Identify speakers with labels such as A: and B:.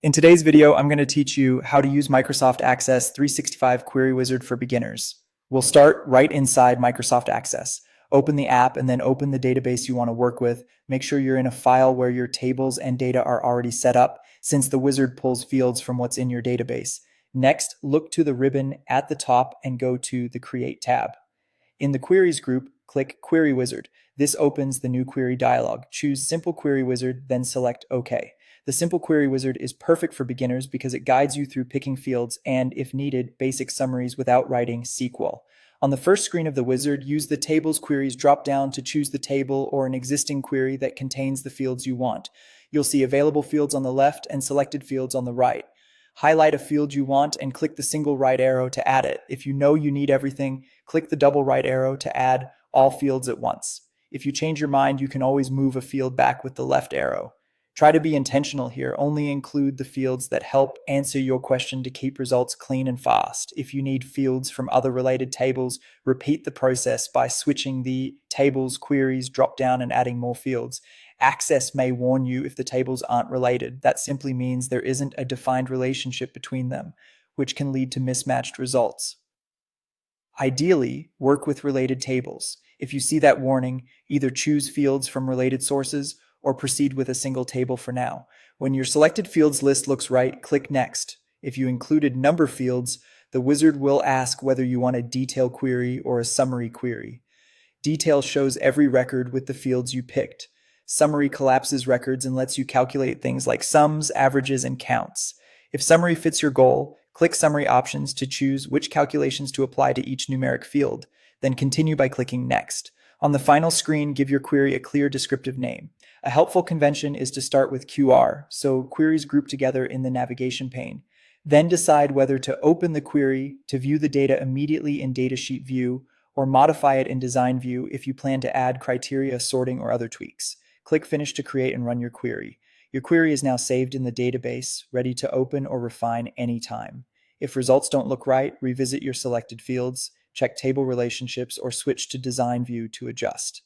A: In today's video, I'm going to teach you how to use Microsoft Access 365 Query Wizard for beginners. We'll start right inside Microsoft Access. Open the app and then open the database you want to work with. Make sure you're in a file where your tables and data are already set up, since the wizard pulls fields from what's in your database. Next, look to the ribbon at the top and go to the Create tab. In the Queries group, click Query Wizard. This opens the new query dialog. Choose Simple Query Wizard, then select OK. The Simple Query Wizard is perfect for beginners because it guides you through picking fields and, if needed, basic summaries without writing SQL. On the first screen of the wizard, use the Tables Queries drop-down to choose the table or an existing query that contains the fields you want. You'll see available fields on the left and selected fields on the right. Highlight a field you want and click the single right arrow to add it. If you know you need everything, click the double right arrow to add all fields at once. If you change your mind, you can always move a field back with the left arrow. Try to be intentional here. Only include the fields that help answer your question to keep results clean and fast. If you need fields from other related tables, repeat the process by switching the Tables Queries drop-down and adding more fields. Access may warn you if the tables aren't related. That simply means there isn't a defined relationship between them, which can lead to mismatched results. Ideally, work with related tables. If you see that warning, either choose fields from related sources or proceed with a single table for now. When your selected fields list looks right, click Next. If you included number fields, the wizard will ask whether you want a detail query or a summary query. Detail shows every record with the fields you picked. Summary collapses records and lets you calculate things like sums, averages, and counts. If summary fits your goal, click Summary Options to choose which calculations to apply to each numeric field. Then continue by clicking Next. On the final screen, give your query a clear descriptive name. A helpful convention is to start with QR, so queries group together in the navigation pane. Then decide whether to open the query to view the data immediately in Datasheet View or modify it in Design View if you plan to add criteria, sorting, or other tweaks. Click Finish to create and run your query. Your query is now saved in the database, ready to open or refine anytime. If results don't look right, revisit your selected fields, check table relationships, or switch to Design View to adjust.